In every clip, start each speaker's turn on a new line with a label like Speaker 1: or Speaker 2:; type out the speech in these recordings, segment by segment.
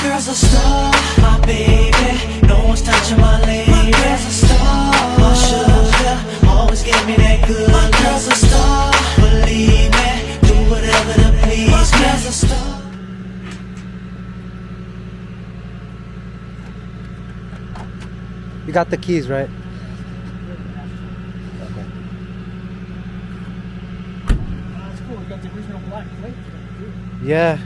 Speaker 1: girl's a star, my baby. No one's touching my lady. My girl's a star, my sugar. Always give me that good. My girl's a star, believe me. Do whatever to please. My girl's a star.
Speaker 2: You got the keys, right?
Speaker 3: That's cool. We got the original black plate.
Speaker 2: Yeah.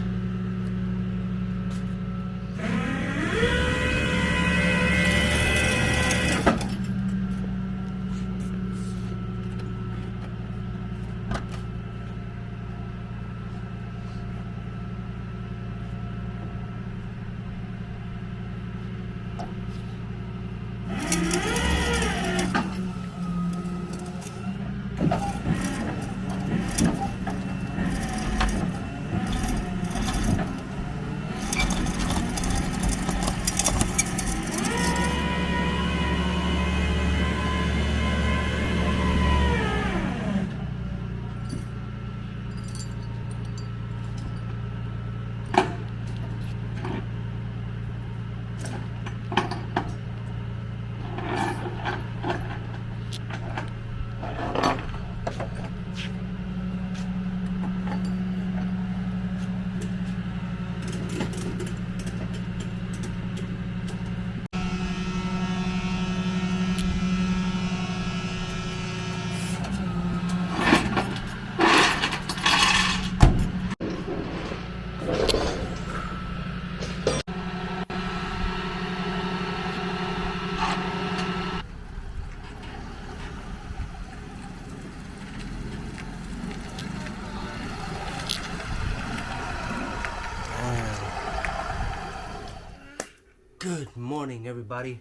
Speaker 2: Good morning, everybody.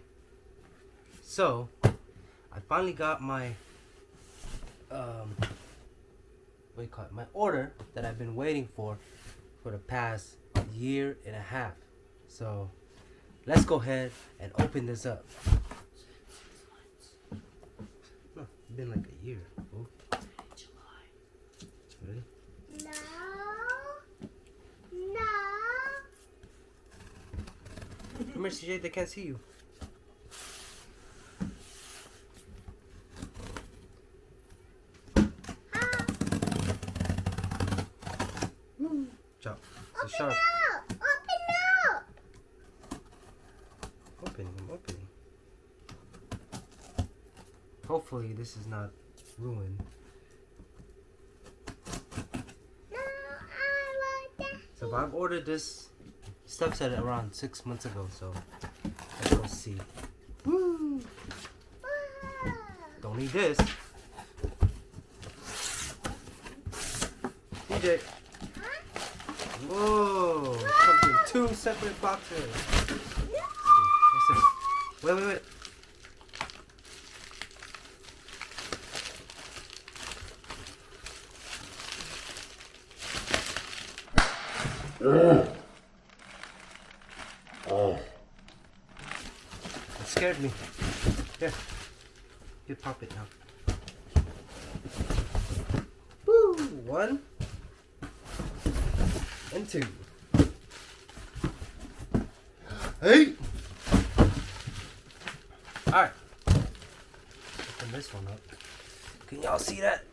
Speaker 2: So, I finally got my what do you call it? My order that I've been waiting for the past year and a half. So, let's go ahead and open this up. No, it's been like a year. Oh. Really?
Speaker 4: No.
Speaker 2: Come here, CJ, they can't see you. Chop. It's sharp.
Speaker 4: Open up.
Speaker 2: I'm opening. Hopefully this is not ruined.
Speaker 4: No, I want that.
Speaker 2: So I've ordered this stuff set around 6 months ago, so let's go see. Woo! Don't need this. DJ. Whoa! It comes in 2 separate boxes. What's this? Wait. It scared me. Here. You pop it now. Woo! 1 and 2. Hey! Alright. Open this one up. Can y'all see that?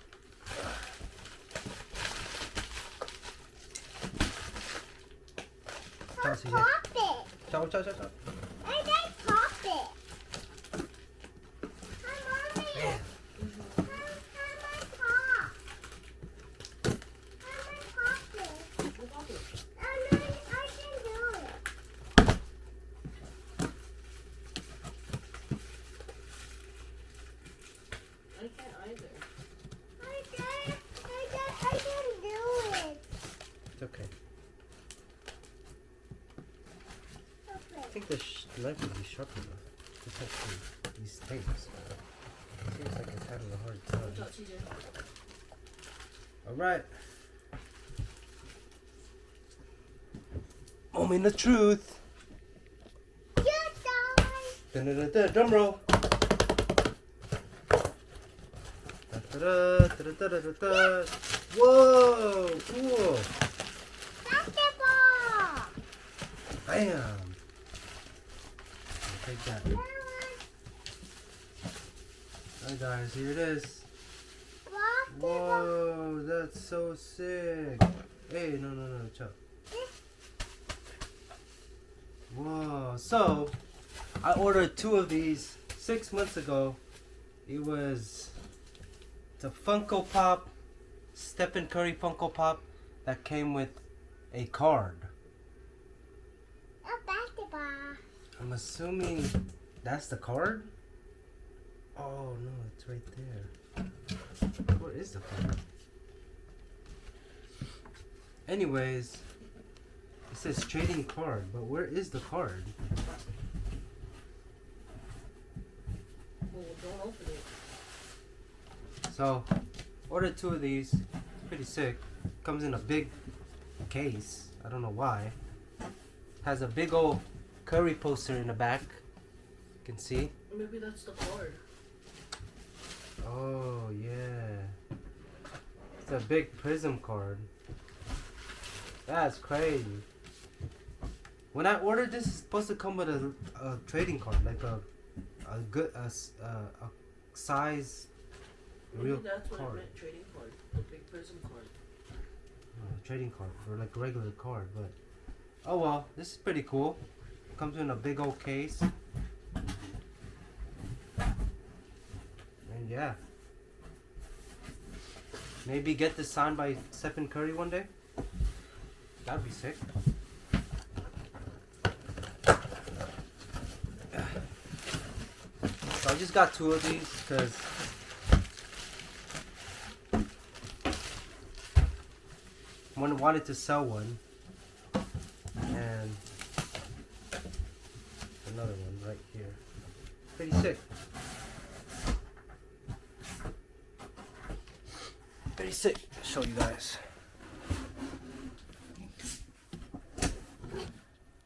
Speaker 4: Pop it.
Speaker 2: Chop.
Speaker 4: I did pop it. Hi, Mommy.
Speaker 2: Man.
Speaker 4: How I pop? How I pop it? I can do it.
Speaker 5: I can't either.
Speaker 4: I can do it.
Speaker 2: It's okay. I think the knife would be sharp enough to cut these tapes. Seems like it's having a hard time. Alright. Moment of truth.
Speaker 4: You die.
Speaker 2: Drum roll. Da-da-da-da-da-da-da. Whoa! Cool.
Speaker 4: Basketball.
Speaker 2: I Bam! Take that. Alright guys, here it is. Whoa, that's so sick. Hey, no, Chuck. Whoa, so I ordered 2 of these 6 months ago. It was the Funko Pop, Stephen Curry Funko Pop that came with a card.
Speaker 4: A basketball.
Speaker 2: I'm assuming that's the card? Oh no, it's right there. Where is the card? Anyways, it says trading card, but where is the card?
Speaker 3: Well, don't open it.
Speaker 2: So, ordered 2 of these. Pretty sick. Comes in a big case. I don't know why. Has a big old Curry poster in the back. You can see.
Speaker 3: Maybe that's the card.
Speaker 2: Oh yeah. It's a big prism card. That's crazy. When I ordered this, it's supposed to come with a trading card, like a good size
Speaker 3: Maybe
Speaker 2: real
Speaker 3: that's what
Speaker 2: card.
Speaker 3: I meant, trading card. The big prism card.
Speaker 2: Trading card for like a regular card, but oh well, this is pretty cool. Comes in a big old case. And yeah. Maybe get this signed by Stephen Curry one day. That'd be sick. So I just got 2 of these because one wanted to sell one, and another one right here. Pretty sick. Pretty sick. I'll show you guys.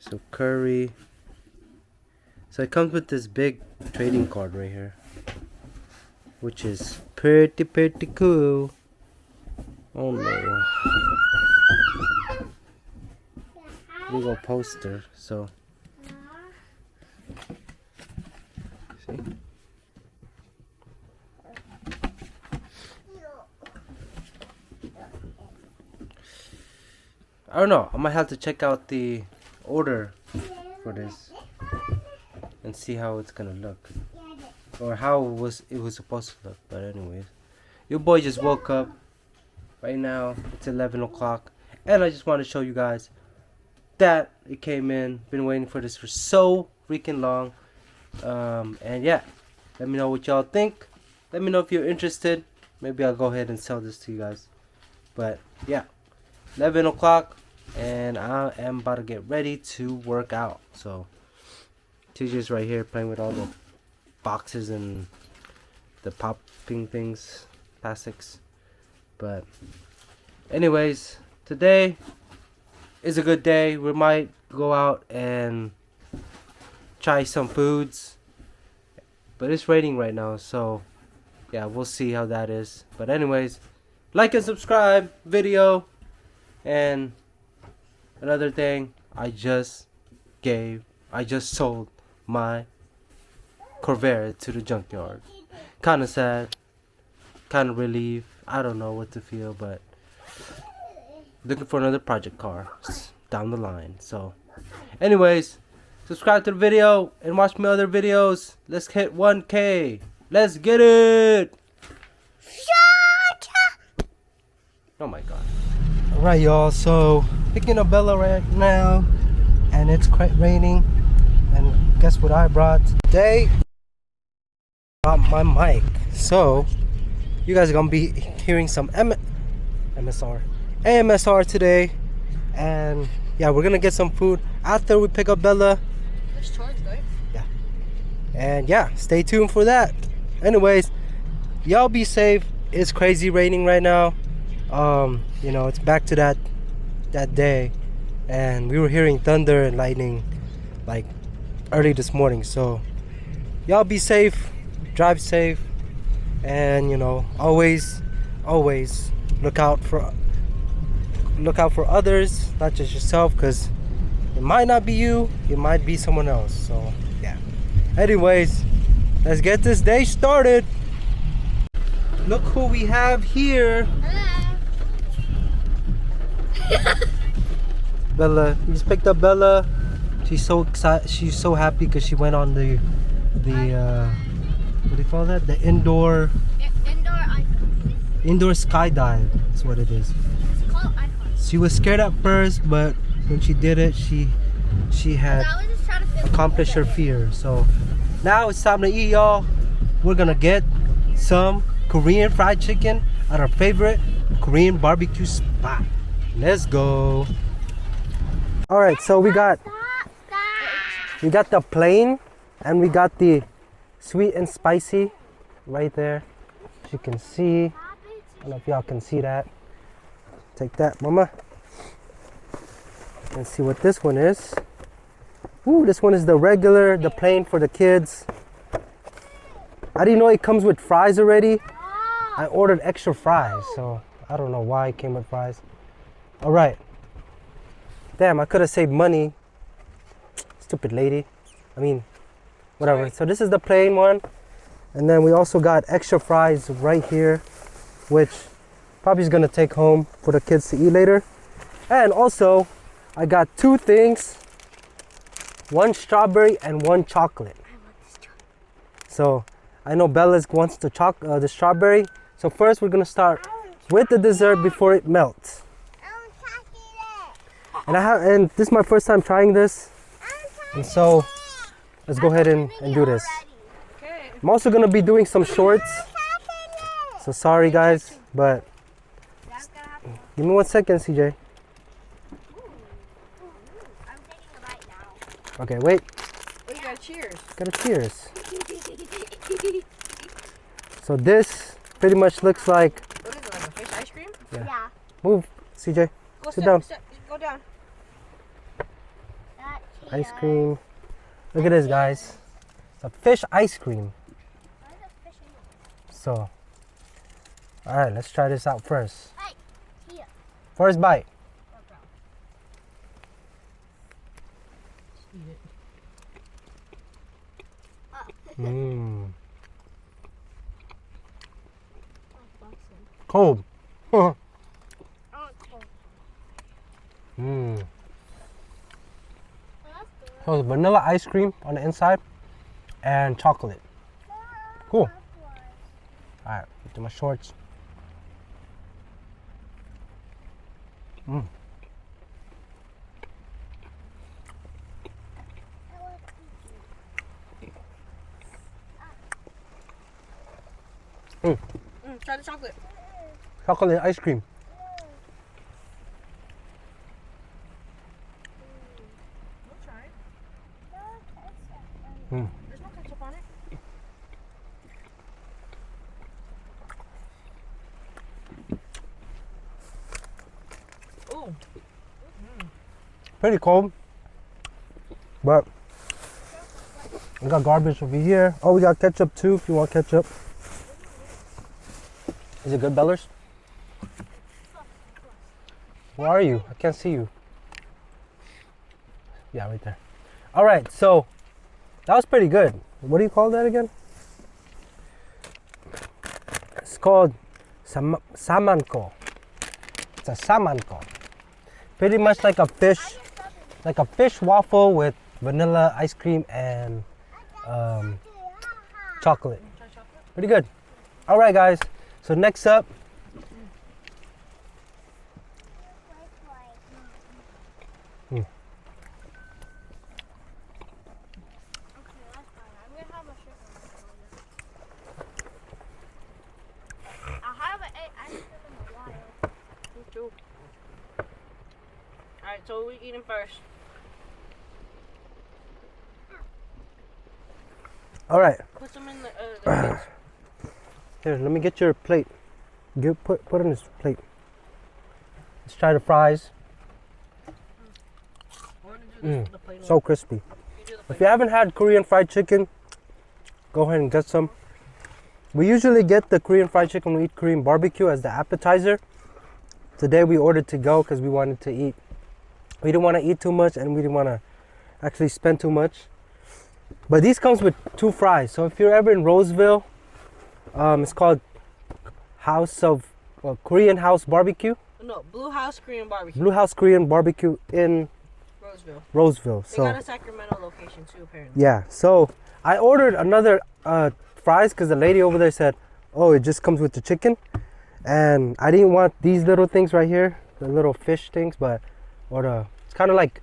Speaker 2: So Curry. So it comes with this big trading card right here, which is pretty cool. Oh no. Big old poster. So see? I don't know. I might have to check out the order for this and see how it's gonna look, or how it was supposed to look. But anyways, your boy just woke up. Right now it's 11 o'clock, and I just want to show you guys that it came in. Been waiting for this for so freaking long. And yeah, let me know what y'all think. Let me know if you're interested. Maybe I'll go ahead and sell this to you guys. But yeah, 11 o'clock, and I am about to get ready to work out. So TJ's right here playing with all the boxes and the popping things, plastics. But anyways, today is a good day. We might go out and try some foods, but it's raining right now, so yeah, we'll see how that is. But anyways, like and subscribe video. And another thing, I just sold my Corvair to the junkyard. Kind of sad, kind of relief. I don't know what to feel, but looking for another project car down the line. So anyways, subscribe to the video and watch my other videos. Let's hit 1K. Let's get it. Oh my god. Alright y'all, so picking up Bella right now, and it's quite raining. And guess what I brought today? Brought my mic. So you guys are gonna be hearing some AMSR today. And yeah, we're gonna get some food after we pick up Bella.
Speaker 3: Let's charge, right?
Speaker 2: Yeah. And yeah, stay tuned for that. Anyways, y'all be safe. It's crazy raining right now. You know, it's back to that day, and we were hearing thunder and lightning like early this morning. So y'all be safe, drive safe, and you know, always look out for others, not just yourself, because It might not be you, it might be someone else. So yeah. Anyways, let's get this day started. Look who we have here. Bella, we just picked up Bella. She's so excited. She's so happy because she went on the what do you call that? The indoor skydive. That's what it is.
Speaker 4: It's called icon.
Speaker 2: She was scared at first, but when she did it, she had
Speaker 4: I was just trying to feel
Speaker 2: accomplished her fear. So now it's time to eat, y'all. We're gonna get some Korean fried chicken at our favorite Korean barbecue spot. Let's go. All right, so we got the plain and we got the sweet and spicy right there. As you can see, I don't know if y'all can see that. Take that, mama. Let's see what this one is. Ooh, this one is the regular, the plain for the kids. I didn't know it comes with fries already. I ordered extra fries, so I don't know why it came with fries. All right. Damn, I could have saved money. Stupid lady. I mean, whatever. So this is the plain one. And then we also got extra fries right here, which probably is gonna take home for the kids to eat later. And also, I got two things. One strawberry and one chocolate. So I know Bella wants the strawberry. So first we're gonna start with the dessert before it melts. And this is my first time trying this. And so let's go ahead and do this.
Speaker 3: Okay.
Speaker 2: I'm also gonna be doing some shorts. So sorry guys, but give me 1 second, CJ.
Speaker 4: I'm taking a bite now.
Speaker 2: Okay, wait.
Speaker 3: We got cheers.
Speaker 2: Gotta cheers. So this pretty much looks like.
Speaker 3: What is it, like a fish ice cream?
Speaker 4: Yeah.
Speaker 2: Move, CJ.
Speaker 3: Go
Speaker 2: Sit down.
Speaker 3: Go down.
Speaker 4: That's
Speaker 2: Ice cream. Look at this, guys. It's a fish ice cream. So, all right, let's try this out first.
Speaker 4: Hey, here.
Speaker 2: First bite.
Speaker 3: Eat it.
Speaker 2: Mmm. Cold.
Speaker 4: Oh,
Speaker 2: Mmm.
Speaker 4: that's good.
Speaker 2: So it's vanilla ice cream on the inside and chocolate. Cool. All right, do my shorts. Mmm.
Speaker 3: Try the chocolate.
Speaker 2: Chocolate ice cream.
Speaker 3: We'll try it.
Speaker 2: Mm.
Speaker 3: There's no ketchup on it. Ooh.
Speaker 2: Pretty cold, but we got garbage over here. Oh, we got ketchup too if you want ketchup. Is it good, Bellers? Where are you? I can't see you. Yeah, right there. All right, so that was pretty good. What do you call that again? It's called samanko. It's a samanko. Pretty much like a fish waffle with vanilla ice cream and chocolate.
Speaker 3: Try chocolate?
Speaker 2: Pretty good. All right, guys. So next up,
Speaker 3: Me too. Alright, so we eating first.
Speaker 2: all right.
Speaker 3: Put some in the plates.
Speaker 2: Here, let me get your plate. Put in this plate. Let's try the fries.
Speaker 3: I want to do this with the plain
Speaker 2: So
Speaker 3: one.
Speaker 2: crispy.
Speaker 3: You do the
Speaker 2: If
Speaker 3: plain
Speaker 2: you haven't had Korean fried chicken, go ahead and get some. We usually get the Korean fried chicken when we eat Korean barbecue as the appetizer. Today we ordered to go because we wanted to eat We didn't want to eat too much, and we didn't want to actually spend too much. But these comes with 2 fries. So if you're ever in Roseville, it's called Korean House Barbecue.
Speaker 3: No, Blue House Korean Barbecue.
Speaker 2: Blue House Korean Barbecue in Roseville.
Speaker 3: They
Speaker 2: So
Speaker 3: got a Sacramento location too, apparently.
Speaker 2: yeah. So I ordered another fries because the lady over there said, "Oh, it just comes with the chicken," and I didn't want these little things right here, the little fish things, it's kind of like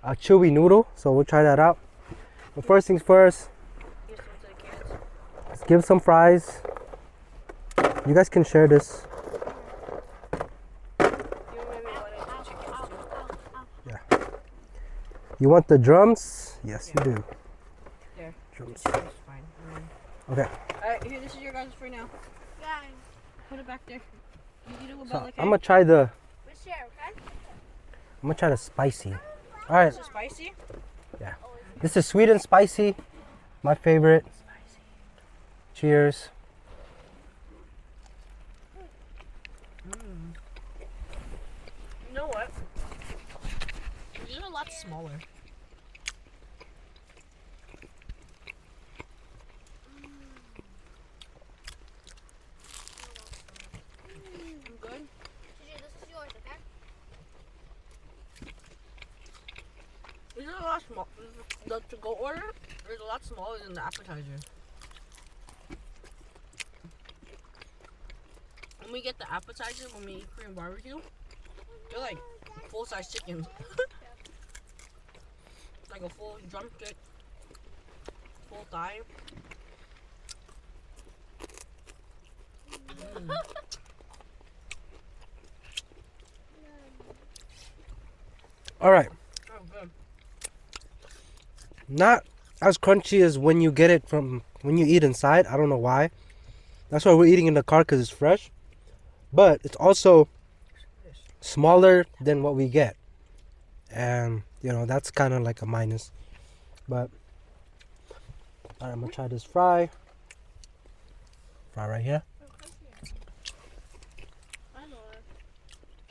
Speaker 2: a chewy noodle. So we'll try that out. But first things first,
Speaker 3: Here's some to the kids.
Speaker 2: let's give some fries. You guys can share this.
Speaker 3: You maybe want to do chickens too.
Speaker 2: You want the drums? Yes,
Speaker 3: Yeah.
Speaker 2: you do.
Speaker 3: There.
Speaker 2: Drums.
Speaker 3: That's fine.
Speaker 2: Okay.
Speaker 3: Alright, here, this is your guys' for now. Put it back there. You eat it with
Speaker 2: So
Speaker 3: Bella, okay?
Speaker 2: I'm gonna try the.
Speaker 4: We share, okay?
Speaker 2: I'm gonna try the spicy. All right.
Speaker 3: This is spicy.
Speaker 2: This is sweet and spicy. My favorite. Cheers.
Speaker 3: You know what? These are a lot smaller. I'm good.
Speaker 4: Gigi, this is yours, okay?
Speaker 3: These are a lot small. The to-go order is a lot smaller than the appetizer. When we get the appetizer, when we eat Korean barbecue, they're like full-size chickens. Like a full drumstick, full thigh.
Speaker 2: All right.
Speaker 3: Oh, good.
Speaker 2: Not as crunchy as when you get it when you eat inside. I don't know why. That's why we're eating in the car because it's fresh. But it's also smaller than what we get. And, that's kind of like a minus. But, all right, I'm going to try this fry. Fry right here.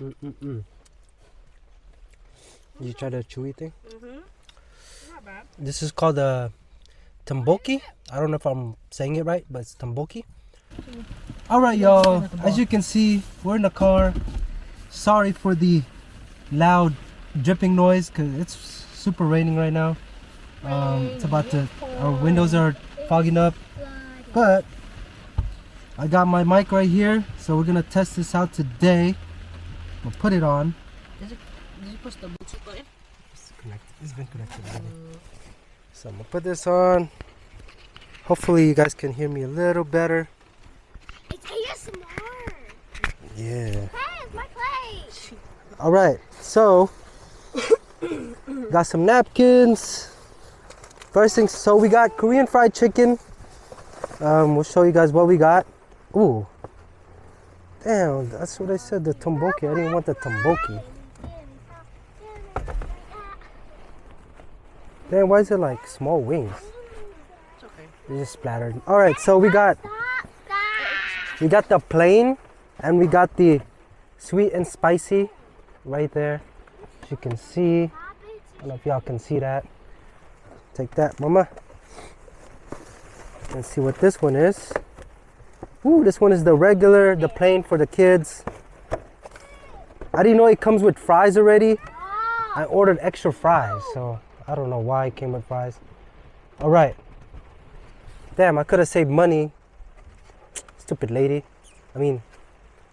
Speaker 2: Mm-mm-mm. Did you try the chewy thing?
Speaker 3: Mm-hmm. Not bad.
Speaker 2: This is called a tteokbokki. I don't know if I'm saying it right, but it's tteokbokki. All right, y'all. As you can see, we're in the car. Sorry for the loud dripping noise because it's super raining right now. It's about to. Our windows are fogging up, but I got my mic right here, so we're gonna test this out today. We'll put it on.
Speaker 3: Did you push the Bluetooth button?
Speaker 2: It's been connected already. So I'm gonna put this on. Hopefully you guys can hear me a little better.
Speaker 4: It's ASMR.
Speaker 2: Yeah.
Speaker 4: Hey, it's my plate.
Speaker 2: All right. So got some napkins. First thing, so we got Korean fried chicken. We'll show you guys what we got. Ooh. Damn, that's what I said, the tteokbokki. I didn't want the tteokbokki. Damn, why is it like small wings?
Speaker 3: It's okay.
Speaker 2: They just splattered. All right, so we got the plain and we got the sweet and spicy right there. As you can see. I don't know if y'all can see that. Take that, mama. Let's see what this one is. Ooh, this one is the regular, the plain for the kids. I didn't know it comes with fries already. I ordered extra fries, so I don't know why it came with fries. All right. Damn, I could have saved money. Stupid lady. I mean,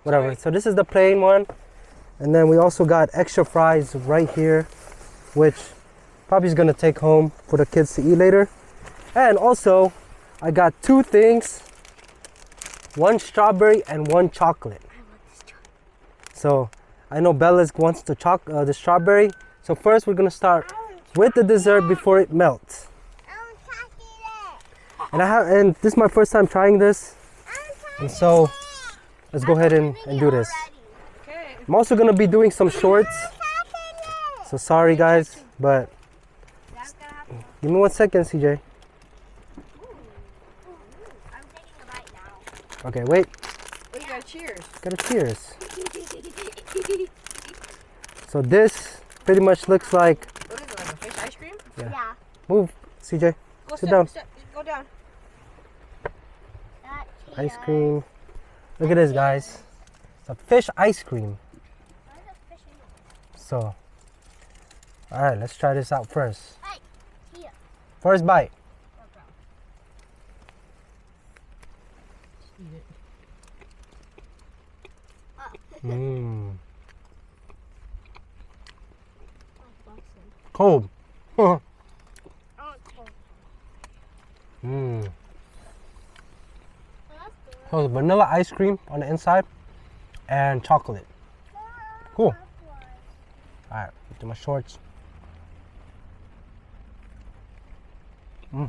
Speaker 2: whatever. So this is the plain one. And then we also got extra fries right here, which probably is gonna take home for the kids to eat later. And also, I got 2 things. 1 strawberry and 1 chocolate. So I know Bella's wants the strawberry. So first we're gonna start with the dessert before it melts. And this is my first time trying this. And so let's go ahead and do this.
Speaker 3: Okay.
Speaker 2: I'm also gonna be doing some shorts. So sorry guys, but give me 1 second, CJ. Okay, wait.
Speaker 3: We got cheers.
Speaker 2: Gotta cheers. So this pretty much looks like.
Speaker 3: What is it, like a fish ice cream?
Speaker 2: Yeah.
Speaker 4: Yeah.
Speaker 2: Move, CJ.
Speaker 3: Go
Speaker 2: Sit down.
Speaker 3: Go down.
Speaker 4: That's
Speaker 2: Ice
Speaker 4: here.
Speaker 2: cream. Look at this, guys. It's a fish ice cream.
Speaker 4: Why is there fish in it?
Speaker 2: So, all right, let's try this out first.
Speaker 4: Hey, here.
Speaker 2: First bite.
Speaker 3: Eat it.
Speaker 2: Mmm.
Speaker 4: Oh,
Speaker 2: Cold.
Speaker 4: it's cold.
Speaker 2: Mmm.
Speaker 4: Oh, that's good.
Speaker 2: So it's vanilla ice cream on the inside and chocolate. Cool. All right, do my shorts. Mmm.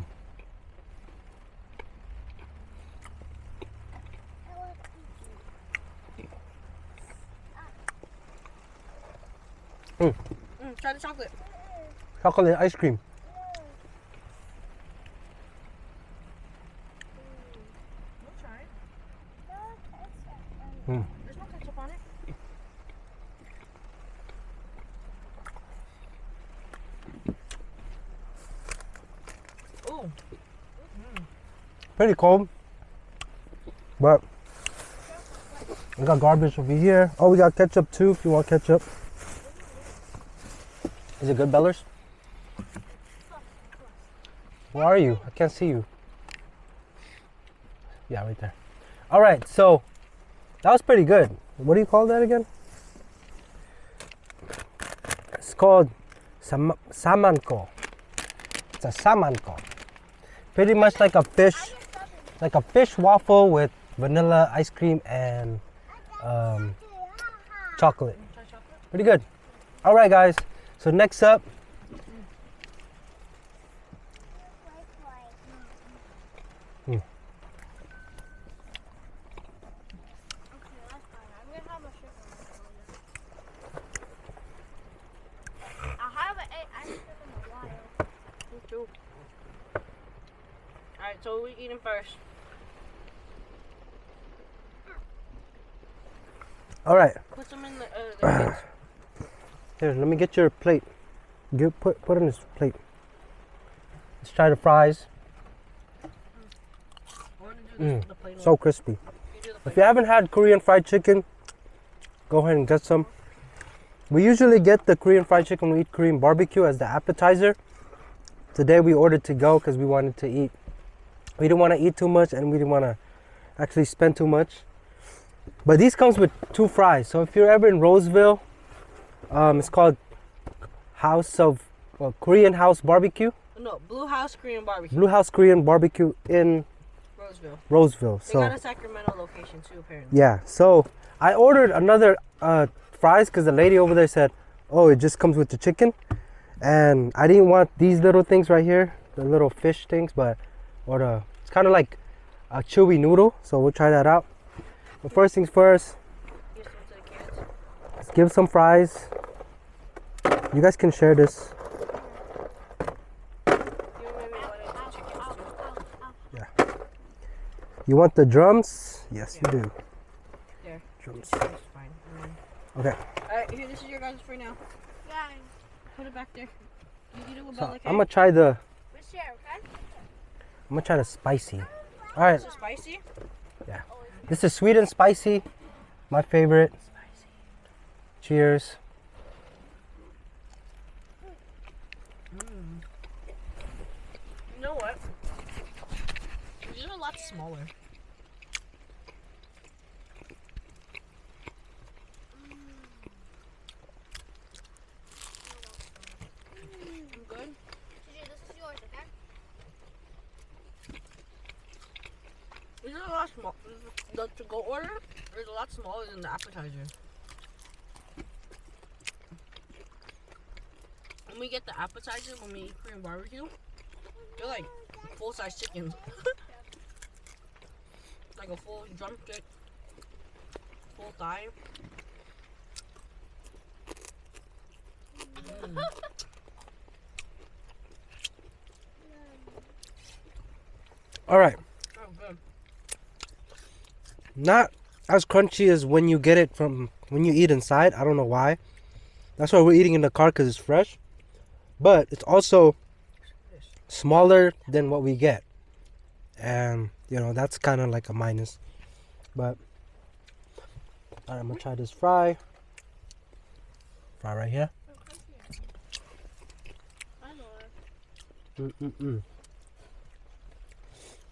Speaker 3: Try the chocolate.
Speaker 2: Chocolate ice cream.
Speaker 3: We'll try it.
Speaker 2: Mm.
Speaker 3: There's no ketchup on it. Ooh.
Speaker 2: Pretty cold. But we got garbage over here. Oh, we got ketchup too if you want ketchup. Is it good, Bellers? Where are you? I can't see you. Yeah, right there. All right, so that was pretty good. What do you call that again? It's called samanko. It's a samanko. Pretty much like a fish waffle with vanilla ice cream and chocolate.
Speaker 3: Try chocolate?
Speaker 2: Pretty good. All right, guys. So next up,
Speaker 3: Me too. Alright, so we eating first.
Speaker 2: all right.
Speaker 3: Put some in the kids.
Speaker 2: Here, let me get your plate. Put in this plate. Let's try the fries.
Speaker 3: I want to do this with the plain
Speaker 2: So
Speaker 3: one.
Speaker 2: crispy.
Speaker 3: You do the
Speaker 2: If
Speaker 3: plain
Speaker 2: you haven't had Korean fried chicken, go ahead and get some. We usually get the Korean fried chicken when we eat Korean barbecue as the appetizer. Today we ordered to go because we wanted to eat. We didn't want to eat too much and we didn't want to actually spend too much. But these comes with 2 fries. So if you're ever in Roseville, it's called Korean House Barbecue.
Speaker 3: No, Blue House Korean Barbecue.
Speaker 2: Blue House Korean Barbecue in
Speaker 3: Roseville.
Speaker 2: Roseville.
Speaker 3: They
Speaker 2: So
Speaker 3: got a Sacramento location too, apparently.
Speaker 2: yeah, so I ordered another fries because the lady over there said, oh, it just comes with the chicken. And I didn't want these little things right here, the little fish things, it's kind of like a chewy noodle. So we'll try that out. But first things first,
Speaker 3: Give some to the kids.
Speaker 2: let's give some fries. You guys can share this.
Speaker 3: You maybe want to do chickens too.
Speaker 2: You want the drums? Yes,
Speaker 3: Yeah.
Speaker 2: you do.
Speaker 3: There.
Speaker 2: Drums.
Speaker 3: That's fine. And
Speaker 2: Okay.
Speaker 3: then- Alright, here, this is your guys' for now. Put it back there. You eat it with
Speaker 2: So
Speaker 3: Bella, okay?
Speaker 2: I'm gonna try the
Speaker 4: Okay.
Speaker 2: spicy. All right.
Speaker 3: This is spicy.
Speaker 2: This is sweet and spicy. My favorite. Cheers.
Speaker 3: You know what? These are a lot smaller. I'm good.
Speaker 4: This is yours, okay?
Speaker 3: These are a lot small. The to-go order is a lot smaller than the appetizer. When we get the appetizer, when we eat Korean barbecue, they're like full-size chickens. Like a full drumstick, full thigh.
Speaker 2: All right.
Speaker 3: Oh, good.
Speaker 2: Not as crunchy as when you get it when you eat inside. I don't know why. That's why we're eating in the car because it's fresh. But it's also smaller than what we get. And, you know, that's kind of like a minus. But, alright, I'm going to try this fry. Fry right here.
Speaker 3: I know it.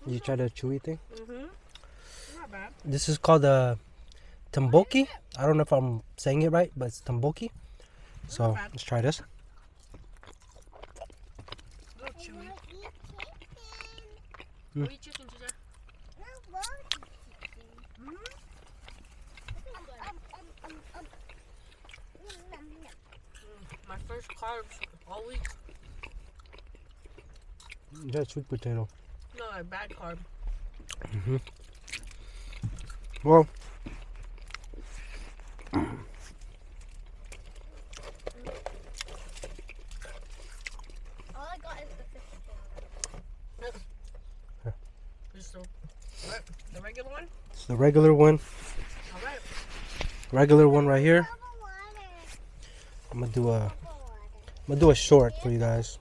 Speaker 2: You try the chewy thing?
Speaker 3: Mm-hmm. Not bad.
Speaker 2: This is called the Tamboki. I don't know if I'm saying it right, but it's Tamboki. So let's try this.
Speaker 3: A little chewy.
Speaker 4: I eat chicken.
Speaker 3: Go eat chicken, Caesar.
Speaker 4: I want to eat chicken.
Speaker 3: My first carbs all week.
Speaker 2: That's sweet potato.
Speaker 3: No, a bad carb.
Speaker 2: Well,
Speaker 4: All I got is the fish potato.
Speaker 3: Just the regular one?
Speaker 2: it's the regular one.
Speaker 3: Alright.
Speaker 2: Regular one right here.
Speaker 4: Cup of water.
Speaker 2: I'm gonna
Speaker 4: Cup of water.
Speaker 2: do a short for you guys.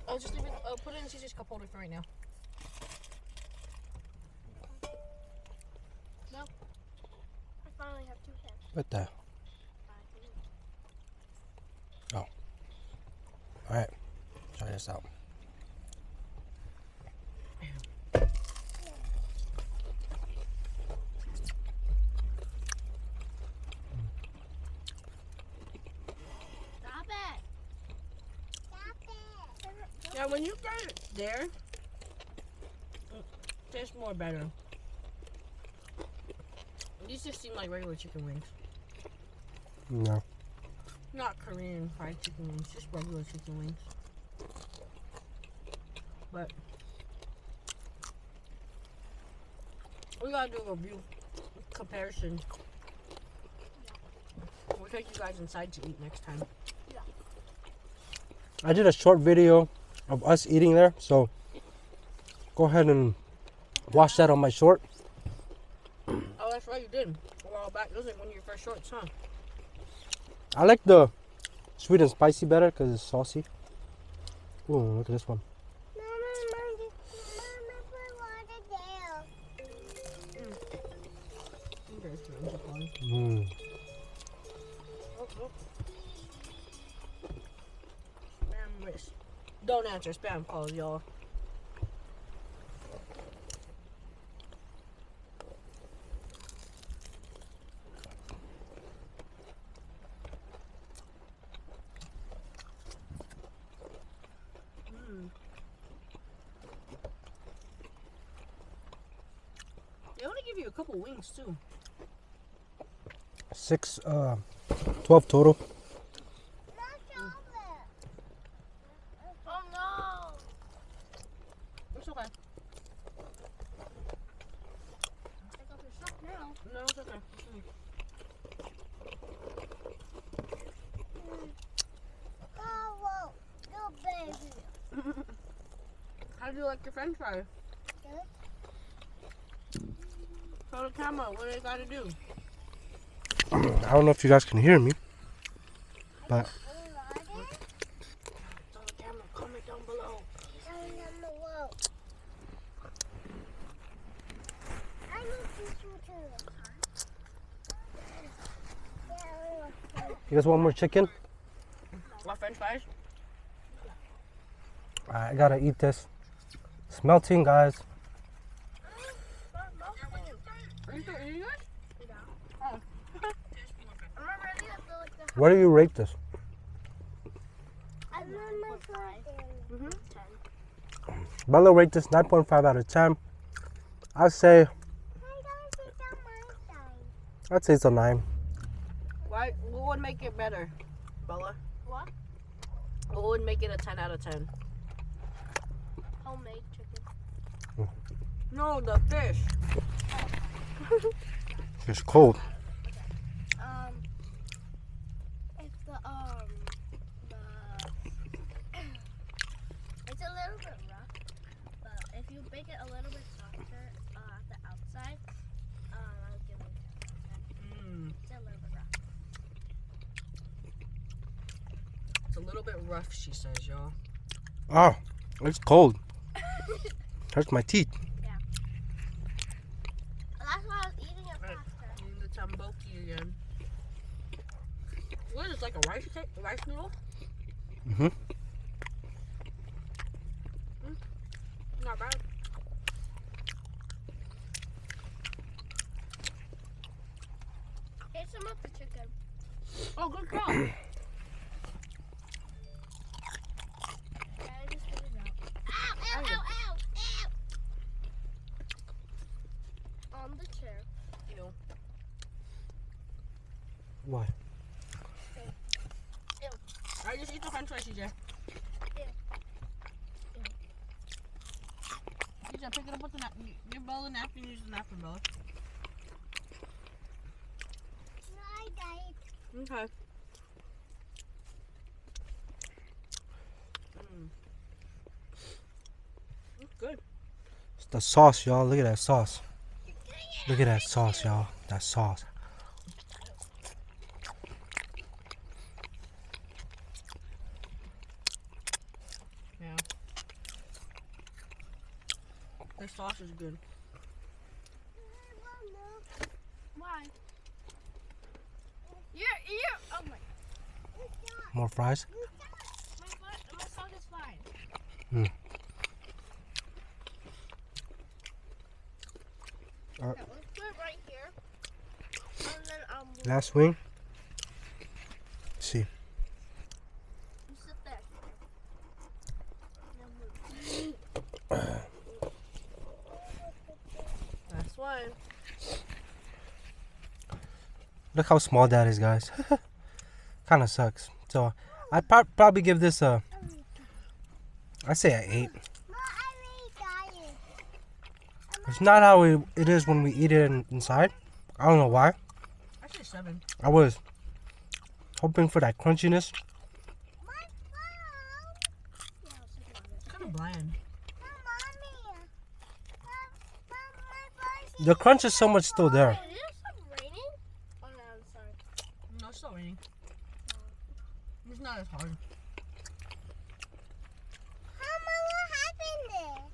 Speaker 3: Oh, just leave it. Put it in Caesar's cup holder for right now. No.
Speaker 4: I finally have two hands.
Speaker 2: What the? Oh. Alright. Try this out.
Speaker 4: Stop it. Stop it.
Speaker 3: Yeah, when you get it there, it tastes more better. These just seem like regular chicken wings.
Speaker 2: No.
Speaker 3: Not Korean fried chicken wings, just regular chicken wings. But we gotta do a review comparison. We'll take you guys inside to eat next time.
Speaker 2: I did a short video of us eating there, so go ahead and watch that on my short.
Speaker 3: Oh, that's right, you did. A while back. It was like one of your first shorts, huh?
Speaker 2: I like the sweet and spicy better because it's saucy. Ooh, look at this one.
Speaker 4: Mama, put water there.
Speaker 3: You guys can eat one.
Speaker 2: Mm.
Speaker 3: Oh. Spam risk. Don't answer spam calls, y'all. They only give you a couple wings too.
Speaker 2: 12 total.
Speaker 4: Not chocolate. Oh no.
Speaker 3: It's okay.
Speaker 4: Take off your sock now.
Speaker 3: No, it's okay.
Speaker 4: Oh, whoa. Little baby.
Speaker 3: How do you like your french fries?
Speaker 4: Good.
Speaker 3: Show the camera what they gotta do.
Speaker 2: I don't know if you guys can hear me, but
Speaker 3: Show the camera. Comment down below.
Speaker 4: I need tissue too.
Speaker 2: you guys want more chicken?
Speaker 3: What french fries?
Speaker 2: I gotta eat this. It's melting, guys.
Speaker 3: Are you still eating it? Oh.
Speaker 2: Where do you rate this?
Speaker 4: I'm on my phone.
Speaker 2: Bella rate this 9.5 out of 10. I'd say it's a 9.
Speaker 3: Why? What would make it better, Bella?
Speaker 4: What?
Speaker 3: What would make it a 10 out of 10?
Speaker 4: Homemade chicken.
Speaker 3: No, the fish.
Speaker 2: It's cold.
Speaker 4: It's the it's a little bit rough, but if you bake it a little bit softer at the outside, I'll give it a 10. It's a little bit rough.
Speaker 3: rough, she says, y'all.
Speaker 2: Oh, it's cold. Hurts my teeth.
Speaker 4: That's why I was eating it faster.
Speaker 3: And the tamboki again. What is this, like a rice noodle?
Speaker 2: Mm-hmm.
Speaker 3: Not bad.
Speaker 4: Here's some of the chicken.
Speaker 3: Oh, good job.
Speaker 4: I just spit it out. Ow, ow, ow, ow, on the chair.
Speaker 3: Ew.
Speaker 2: Why?
Speaker 3: Alright, just eat the french fries, CJ. CJ, pick it up with the napkin. Give Bella the napkin, use the napkin, Bella.
Speaker 4: No, I died.
Speaker 3: Okay. It's good.
Speaker 2: It's the sauce, y'all. Look at that sauce. Look at that sauce, y'all. That sauce.
Speaker 3: Yeah. The sauce is good.
Speaker 4: Why? Oh my.
Speaker 2: More fries?
Speaker 4: My song is fine.
Speaker 2: Uh,
Speaker 4: Okay, let's put it right here. And then
Speaker 2: Last wing. Let's see.
Speaker 4: you sit there. Now move.
Speaker 3: That's why.
Speaker 2: Look how small that is, guys. Kind of sucks. So I'd probably give this a, I say an 8. It's not how it is when we eat it inside. I don't know why.
Speaker 3: I say 7.
Speaker 2: I was hoping for that crunchiness.
Speaker 3: It's kind of bland.
Speaker 2: The crunch is so much still there.
Speaker 4: Is it raining? Oh no, I'm sorry.
Speaker 3: No, it's still raining. It's not as hard.
Speaker 4: What happened there?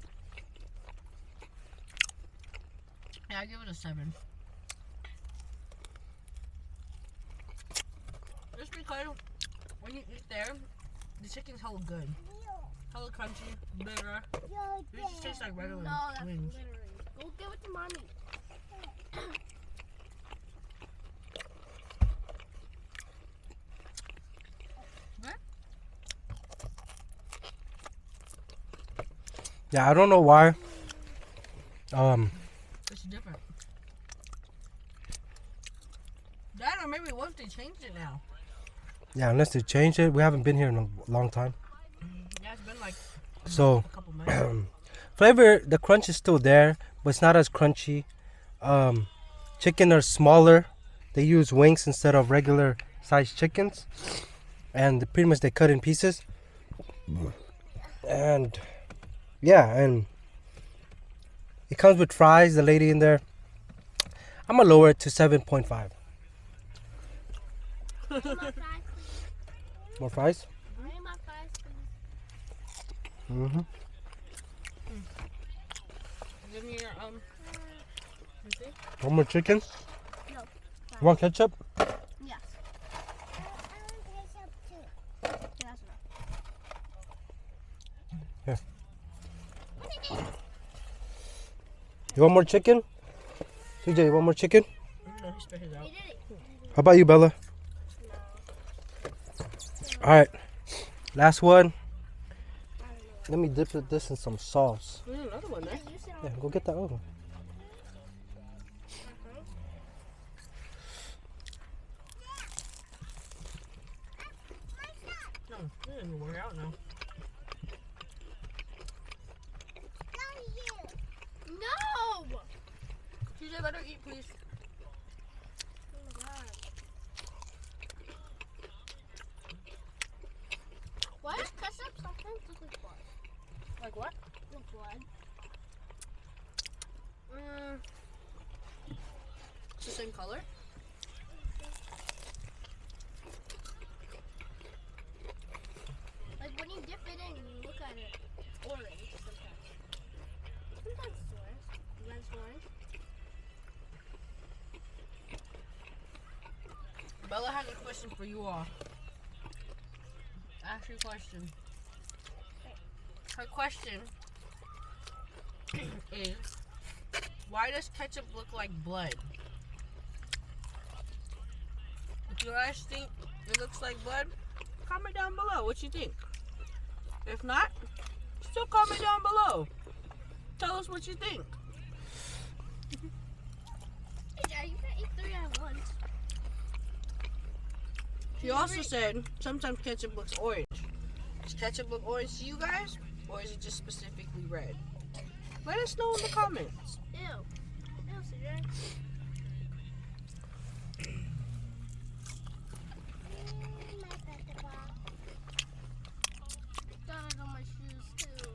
Speaker 3: Yeah, I give it a 7. Just because when you eat there, the chicken's hella good. Hella crunchy, bitter. It just tastes like regular
Speaker 4: No, that's
Speaker 3: wings.
Speaker 4: littering. Go give it to mommy.
Speaker 2: Yeah, I don't know why.
Speaker 3: It's different. That or maybe once they changed it now.
Speaker 2: Yeah, unless they changed it, we haven't been here in a long time.
Speaker 3: Yeah, it's been like
Speaker 2: So
Speaker 3: a couple months.
Speaker 2: flavor, the crunch is still there, but it's not as crunchy. Chicken are smaller. They use wings instead of regular sized chickens, and pretty much they cut in pieces. And yeah, and it comes with fries. The lady in there, I'm gonna lower it to 7.5. More fries? Mm-hmm.
Speaker 3: Give me your you see?
Speaker 2: One more chicken?
Speaker 4: No.
Speaker 2: You want ketchup?
Speaker 4: Yes. That's enough.
Speaker 2: You want more chicken? CJ, you want more chicken?
Speaker 3: No, he spit his out.
Speaker 2: How about you, Bella? Alright, last one. Let me dip this in some sauce.
Speaker 3: There's another one there.
Speaker 2: Yeah, go get that other one.
Speaker 3: No, it doesn't even work out now.
Speaker 4: No!
Speaker 3: TJ, better eat, please.
Speaker 4: Oh my god. Why does ketchup sometimes look like blood?
Speaker 3: Like what?
Speaker 4: Like blood.
Speaker 3: It's the same color. got a question for you all. Ask your question. Her question is, why does ketchup look like blood? If you guys think it looks like blood, comment down below what you think. If not, still comment down below. Tell us what you think.
Speaker 4: Hey, Dad, you can eat 3 at once.
Speaker 3: She also said sometimes ketchup looks orange. Does ketchup look orange to you guys? Or is it just specifically red? Let us know in the comments.
Speaker 4: Ew. Ew, CJ. Got it on my shoes too.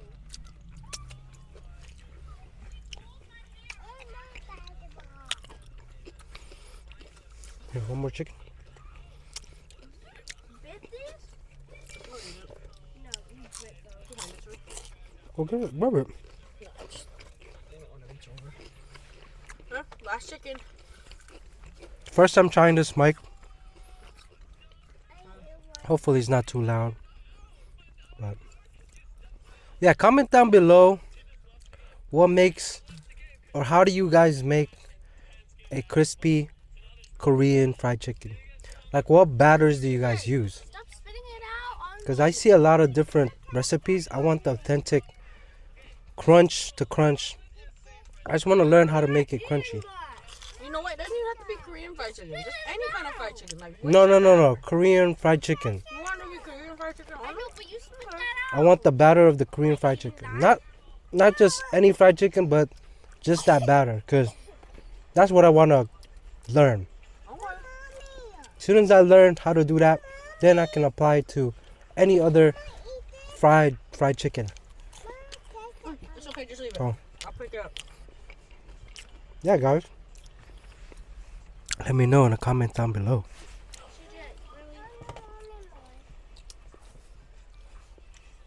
Speaker 2: Here, one more chicken.
Speaker 4: Bit this? No, you bit those.
Speaker 2: Go get it. Rub it.
Speaker 3: Huh? Last chicken.
Speaker 2: First time trying this mic. Hopefully it's not too loud. But yeah, comment down below what makes or how do you guys make a crispy Korean fried chicken? Like what batters do you guys use?
Speaker 4: Stop spitting it out on
Speaker 2: Because I see a lot of different recipes. I want the authentic crunch to crunch. I just want to learn how to make it crunchy.
Speaker 3: You know what? It doesn't even have to be Korean fried chicken. Just any kind of fried chicken. Like
Speaker 2: No. Korean fried chicken.
Speaker 3: You want to be Korean fried chicken?
Speaker 4: I know, but you spit that out.
Speaker 2: I want the batter of the Korean fried chicken. Not just any fried chicken, but just that batter. Because that's what I want to learn. As soon as I learn how to do that, then I can apply it to any other fried chicken.
Speaker 3: It's okay, just leave it.
Speaker 2: Oh.
Speaker 3: I'll pick it up.
Speaker 2: Yeah, guys. Let me know in the comment down below.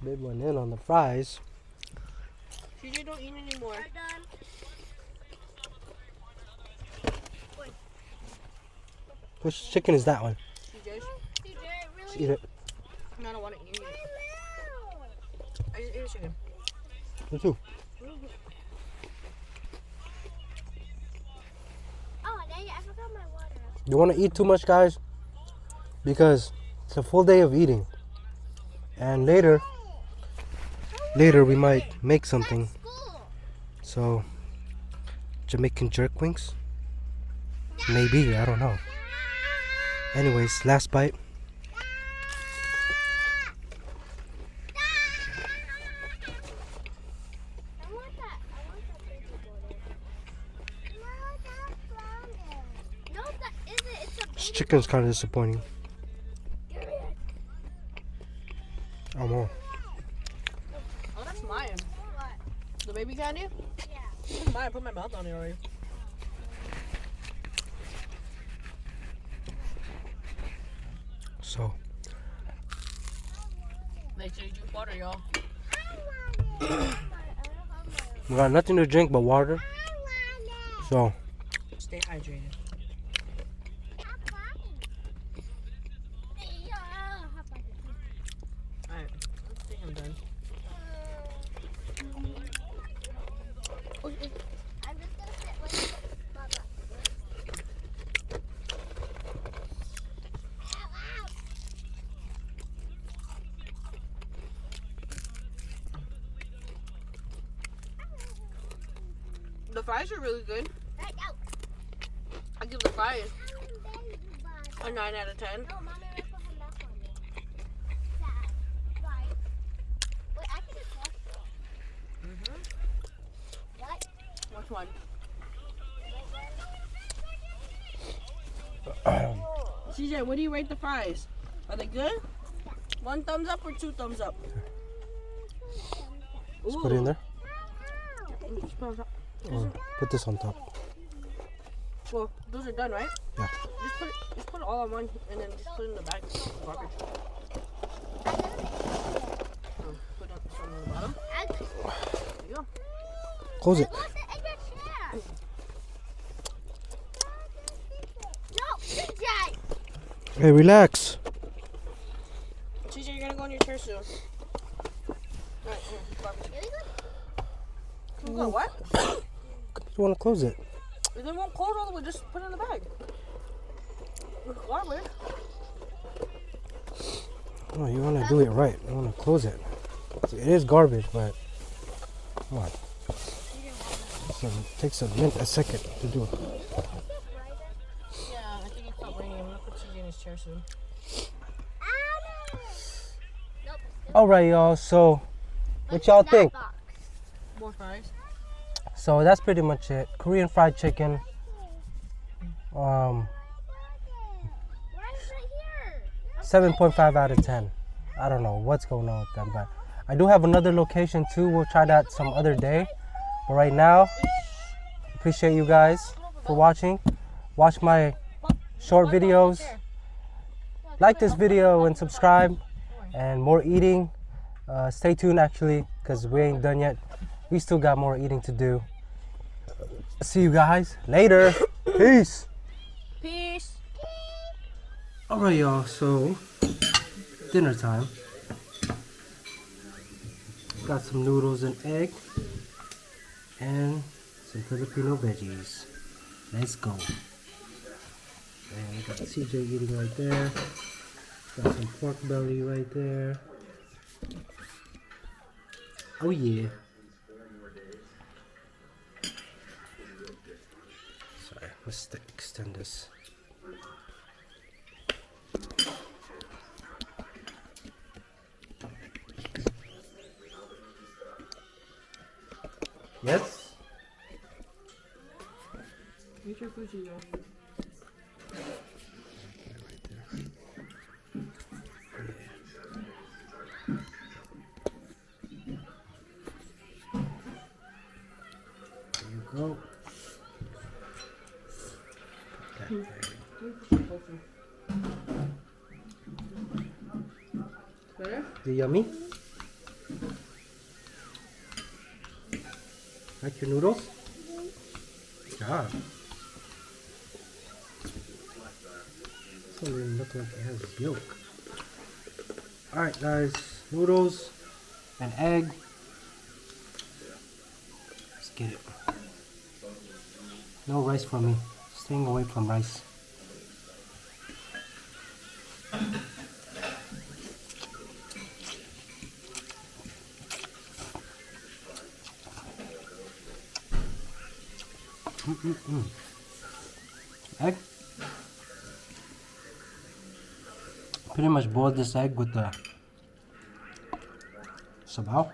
Speaker 2: Big one in on the fries.
Speaker 3: CJ, don't eat anymore.
Speaker 4: We're done.
Speaker 2: Which chicken is that one?
Speaker 3: CJ's.
Speaker 4: CJ,
Speaker 2: Let's
Speaker 4: really?
Speaker 2: eat it.
Speaker 3: No, I don't want to eat it. I just ate a chicken.
Speaker 2: Me too.
Speaker 4: Oh, dang it, I forgot my water.
Speaker 2: You want to eat too much, guys? Because it's a full day of eating. And later we might make something.
Speaker 4: School.
Speaker 2: So, Jamaican jerk wings? Maybe, I don't know. Anyways, last bite.
Speaker 4: I want that baby border. No, that's rounded. No, that isn't. It's a
Speaker 2: This
Speaker 4: baby
Speaker 2: chicken's kind of disappointing. Oh, more.
Speaker 3: Oh, that's mine.
Speaker 4: What?
Speaker 3: The baby candy?
Speaker 4: Yeah.
Speaker 3: That's mine. I put my mouth on it already.
Speaker 2: So,
Speaker 3: Make sure you drink water, y'all.
Speaker 2: we got nothing to drink but water. So,
Speaker 3: Stay hydrated. Alright, I think I'm done.
Speaker 4: I'm just gonna sit with Baba.
Speaker 3: The fries are really good.
Speaker 4: Right out.
Speaker 3: I give the fries
Speaker 4: Baby Baba.
Speaker 3: a 9 out of 10.
Speaker 4: No, Mommy, I put her mouth on me. Sad. Right. Wait, I can just watch it. What?
Speaker 3: Which one? CJ, what do you rate the fries? Are they good? 1 thumbs up or 2 thumbs up?
Speaker 2: let's put it in there.
Speaker 3: Just put it on top.
Speaker 2: Or put this on top.
Speaker 3: Well, those are done, right?
Speaker 2: Yeah.
Speaker 3: Just put it all on one and then just put it in the bag. Garbage. Put it on the bottom. There you go.
Speaker 2: Close it.
Speaker 4: What's it in your chair? No, CJ!
Speaker 2: Hey, relax.
Speaker 3: TJ, you're gonna go in your chair soon. Alright, here, Barbie. You go what?
Speaker 2: You want to close it?
Speaker 3: If they won't close all the way, just put it in the bag. Garbage.
Speaker 2: No, you want to do it right. You want to close it. It is garbage, but come on. It takes a second to do it.
Speaker 3: Yeah, I think it stopped raining. I'm gonna put TJ in his chair soon.
Speaker 2: All right, y'all. So, what y'all think?
Speaker 3: More fries.
Speaker 2: So that's pretty much it. Korean fried chicken.
Speaker 4: Why is it here?
Speaker 2: 7.5 out of 10. I don't know what's going on with them, but I do have another location too. We'll try that some other day. But right now, appreciate you guys for watching. Watch my short videos. Like this video and subscribe. And more eating. Stay tuned actually, because we ain't done yet. We still got more eating to do. See you guys later. Peace.
Speaker 3: Peace.
Speaker 2: Alright, y'all, so dinner time. Got some noodles and egg and some Filipino veggies. Let's go. And we got CJ eating right there. Got some pork belly right there. Oh yeah. Sorry, let's extend this. Yes?
Speaker 3: Eat your food, TJ.
Speaker 2: There you go.
Speaker 3: Better?
Speaker 2: Is it yummy? Like your noodles? God. This one didn't look like it has yolk. Alright guys, noodles and egg. Let's get it. No rice for me. Staying away from rice. Egg. Pretty much boiled this egg with the sabaw.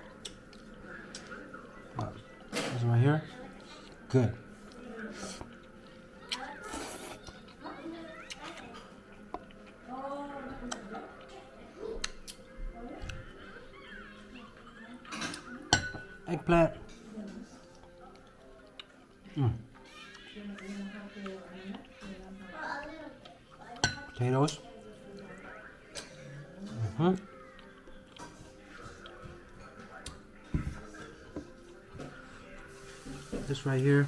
Speaker 2: This right here. Good. Eggplant. Potatoes. This right here.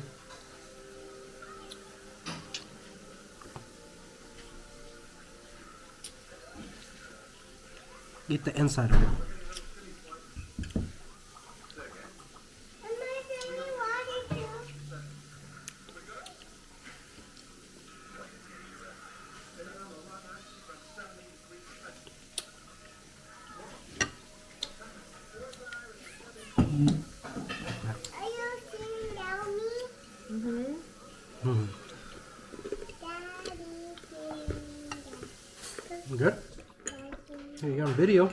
Speaker 2: Eat the inside of it. Good? Here, you're on video.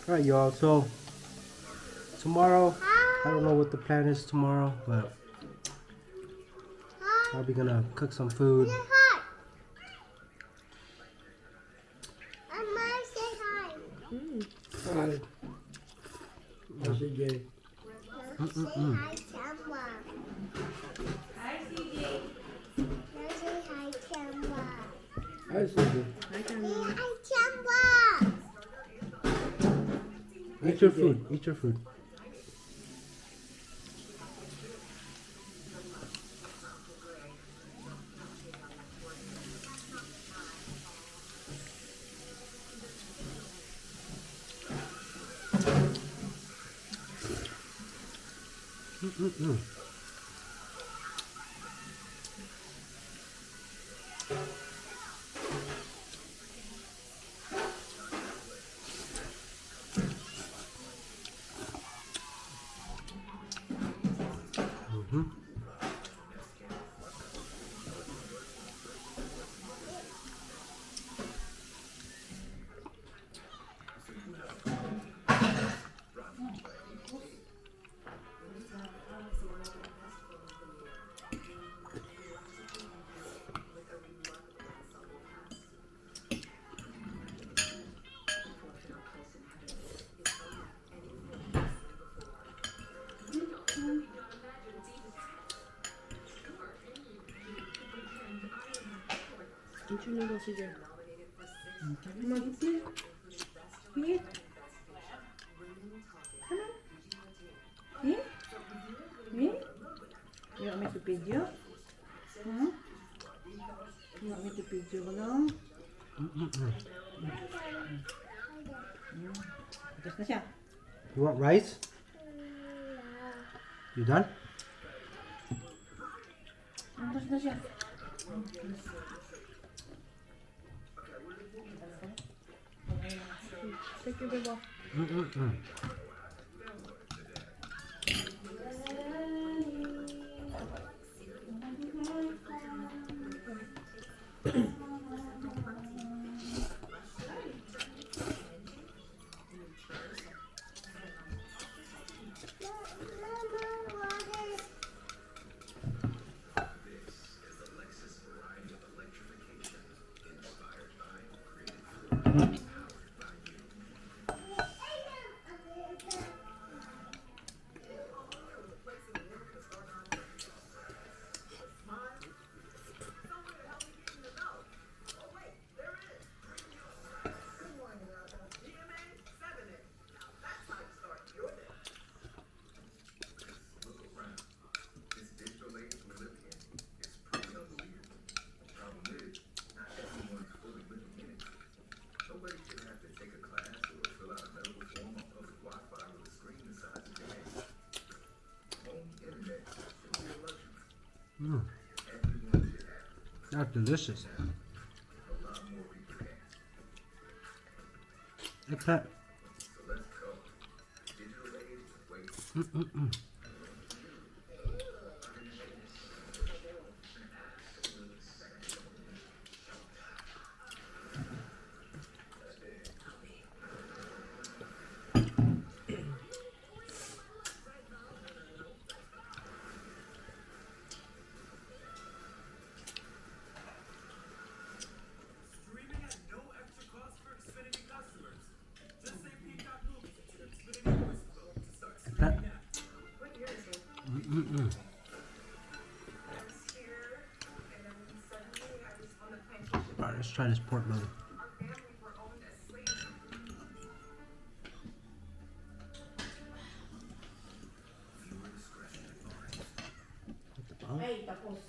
Speaker 2: Alright y'all, so tomorrow, I don't know what the plan is tomorrow, but probably gonna cook some food. Hi. How's it going?
Speaker 4: Hi, camera. Hi, CJ. Say hi, camera.
Speaker 2: Hi, CJ.
Speaker 3: Hi,
Speaker 4: Hi, camera.
Speaker 2: Eat your food. Eat your food. Mm-mm. Mm-hmm.
Speaker 3: Eat your noodles, CJ. Come on, eat it. Eat. Come on. Eat. Eat. You want me to feed you? Huh? You want me to feed you along? Tapos na siya.
Speaker 2: You want rice? You done?
Speaker 3: Tapos na siya. Take your bib off.
Speaker 2: Mm-mm-mm. That's delicious. Eggplant. Mm-mm-mm. Mm-mm. Alright, let's try this pork belly.
Speaker 3: Ay, tapos.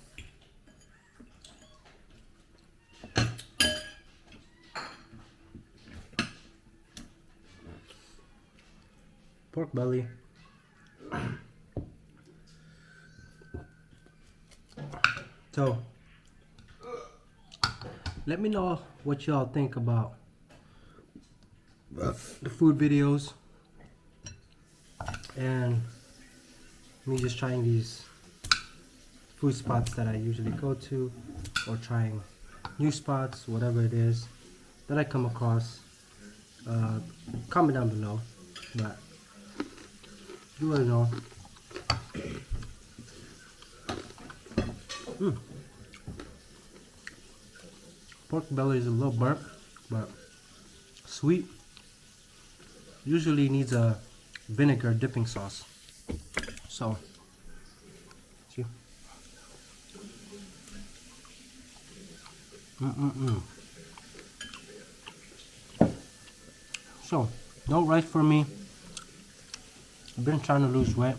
Speaker 2: Pork belly. So, let me know what y'all think about the food videos and me just trying these food spots that I usually go to, or trying new spots, whatever it is that I come across. Comment down below, but do let me know. Pork belly is a little burnt, but sweet. Usually needs a vinegar dipping sauce. So, see. So, no rice for me. I've been trying to lose weight.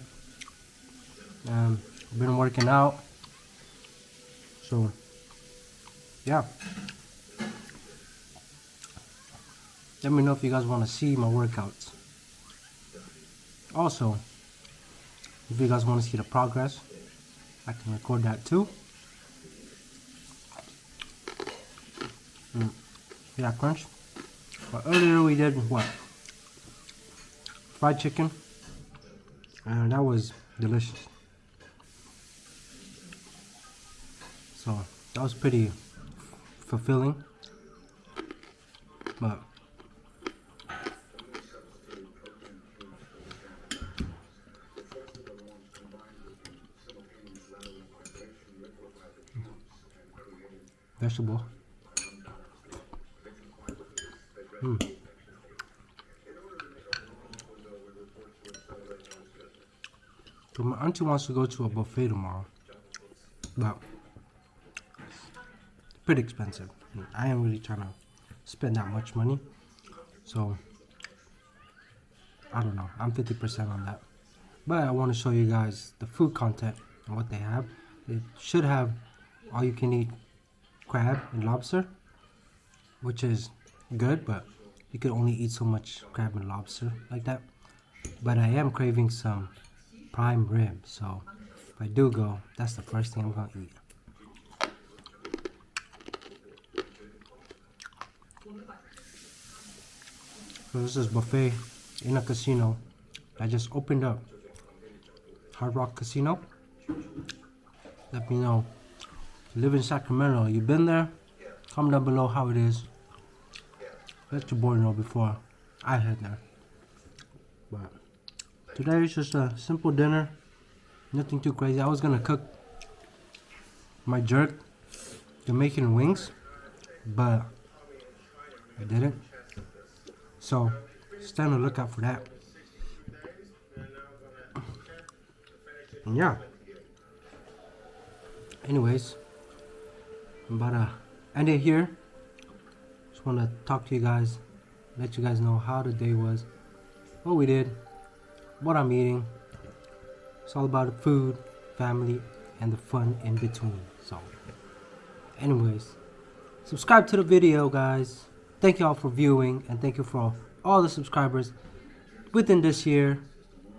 Speaker 2: I've been working out. So, yeah. Let me know if you guys want to see my workouts. Also, If you guys want to see the progress, I can record that too. Yeah, crunch. But earlier we did what? Fried chicken. And that was delicious. So that was pretty fulfilling. But vegetable. So my auntie wants to go to a buffet tomorrow, but it's pretty expensive. I ain't really trying to spend that much money, so I don't know. I'm 50% on that, but I want to show you guys the food content and what they have. It should have all you can eat crab and lobster, which is good, but you can only eat so much crab and lobster like that. But I am craving some prime rib, so if I do go, that's the first thing I'm gonna eat. So this is buffet in a casino that just opened up, Hard Rock Casino. Let me know. If you live in Sacramento, you been there? Comment down below how it is. Let your boy know before I head there. But today is just a simple dinner, nothing too crazy. I was gonna cook my jerk, Jamaican wings, but I didn't. So stay on the lookout for that. And yeah. Anyways, I'm about to end it here. Just want to talk to you guys, let you guys know how the day was, what we did, what I'm eating. It's all about the food, family, and the fun in between. So anyways, subscribe to the video, guys. Thank you all for viewing, and thank you for all the subscribers within this year.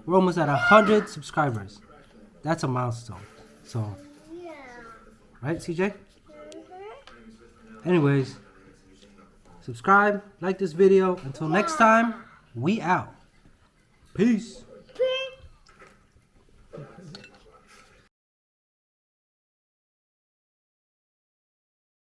Speaker 2: We're almost at 100 subscribers. That's a milestone. So right, CJ? Anyways, subscribe, like this video. Until next time, we out. Peace.